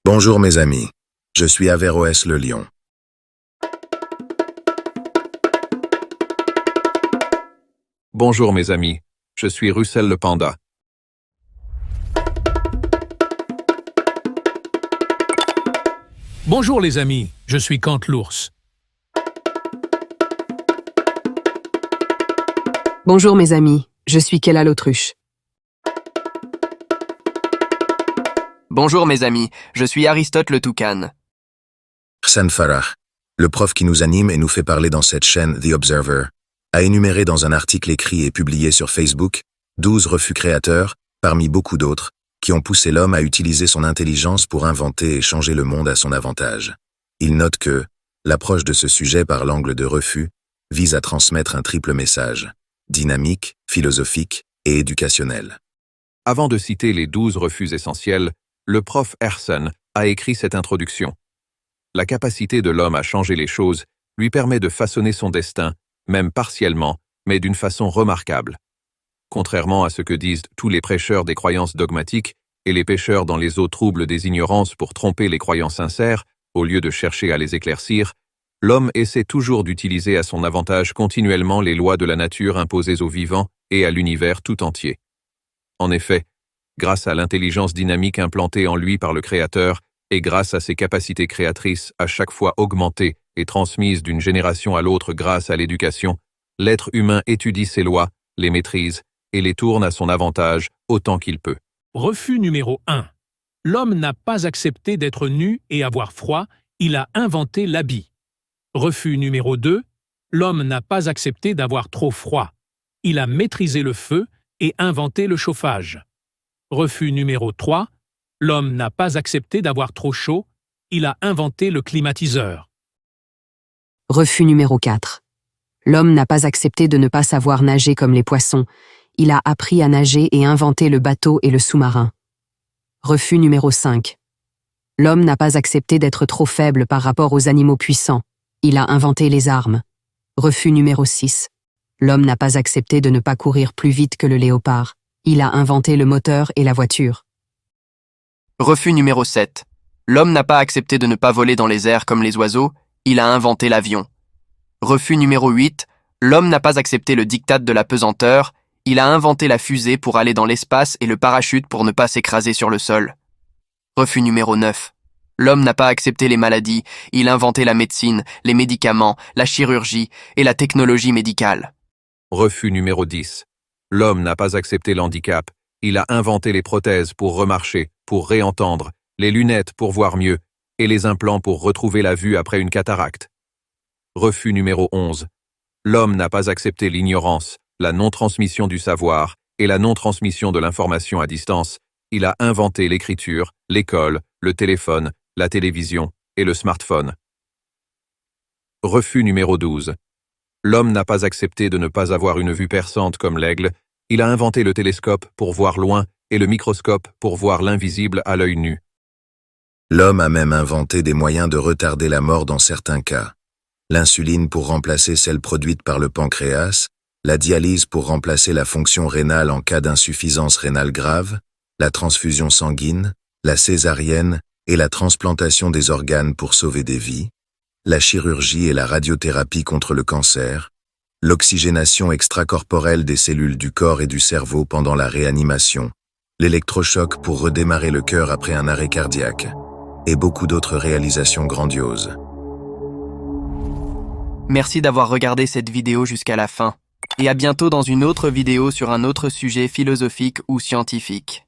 Bonjour mes amis, je suis Averroès le lion. Bonjour mes amis, je suis Russell le panda. Bonjour les amis, je suis Kant l'ours. Bonjour mes amis, je suis Kella l'autruche. Bonjour mes amis, je suis Aristote le toucan. Hsan Farah, le prof qui nous anime et nous fait parler dans cette chaîne The Observer, a énuméré dans un article écrit et publié sur Facebook 12 refus créateurs, parmi beaucoup d'autres, qui ont poussé l'homme à utiliser son intelligence pour inventer et changer le monde à son avantage. Il note que l'approche de ce sujet par l'angle de refus vise à transmettre un triple message, dynamique, philosophique et éducationnel. Avant de citer les 12 refus essentiels, le prof Ersson a écrit cette introduction. La capacité de l'homme à changer les choses lui permet de façonner son destin, même partiellement, mais d'une façon remarquable. Contrairement à ce que disent tous les prêcheurs des croyances dogmatiques et les pêcheurs dans les eaux troubles des ignorances pour tromper les croyants sincères, au lieu de chercher à les éclaircir, l'homme essaie toujours d'utiliser à son avantage continuellement les lois de la nature imposées aux vivants et à l'univers tout entier. En effet, grâce à l'intelligence dynamique implantée en lui par le Créateur et grâce à ses capacités créatrices à chaque fois augmentées et transmises d'une génération à l'autre grâce à l'éducation, l'être humain étudie ces lois, les maîtrise et les tourne à son avantage autant qu'il peut. Refus numéro 1. L'homme n'a pas accepté d'être nu et avoir froid, il a inventé l'habit. Refus numéro 2. L'homme n'a pas accepté d'avoir trop froid. Il a maîtrisé le feu et inventé le chauffage. Refus numéro 3. L'homme n'a pas accepté d'avoir trop chaud, il a inventé le climatiseur. Refus numéro 4. L'homme n'a pas accepté de ne pas savoir nager comme les poissons, il a appris à nager et inventé le bateau et le sous-marin. Refus numéro 5. L'homme n'a pas accepté d'être trop faible par rapport aux animaux puissants, il a inventé les armes. Refus numéro 6. L'homme n'a pas accepté de ne pas courir plus vite que le léopard, il a inventé le moteur et la voiture. Refus numéro 7. L'homme n'a pas accepté de ne pas voler dans les airs comme les oiseaux, il a inventé l'avion. Refus numéro 8. L'homme n'a pas accepté le diktat de la pesanteur, il a inventé la fusée pour aller dans l'espace et le parachute pour ne pas s'écraser sur le sol. Refus numéro 9. L'homme n'a pas accepté les maladies, il a inventé la médecine, les médicaments, la chirurgie et la technologie médicale. Refus numéro 10. L'homme n'a pas accepté l'handicap, il a inventé les prothèses pour remarcher, pour réentendre, les lunettes pour voir mieux, et les implants pour retrouver la vue après une cataracte. Refus numéro 11. L'homme n'a pas accepté l'ignorance, la non-transmission du savoir et la non-transmission de l'information à distance. Il a inventé l'écriture, l'école, le téléphone, la télévision et le smartphone. Refus numéro 12. L'homme n'a pas accepté de ne pas avoir une vue perçante comme l'aigle, il a inventé le télescope pour voir loin et le microscope pour voir l'invisible à l'œil nu. L'homme a même inventé des moyens de retarder la mort dans certains cas. L'insuline pour remplacer celle produite par le pancréas, la dialyse pour remplacer la fonction rénale en cas d'insuffisance rénale grave, la transfusion sanguine, la césarienne et la transplantation des organes pour sauver des vies, la chirurgie et la radiothérapie contre le cancer, l'oxygénation extracorporelle des cellules du corps et du cerveau pendant la réanimation, l'électrochoc pour redémarrer le cœur après un arrêt cardiaque, et beaucoup d'autres réalisations grandioses. Merci d'avoir regardé cette vidéo jusqu'à la fin. Et à bientôt dans une autre vidéo sur un autre sujet philosophique ou scientifique.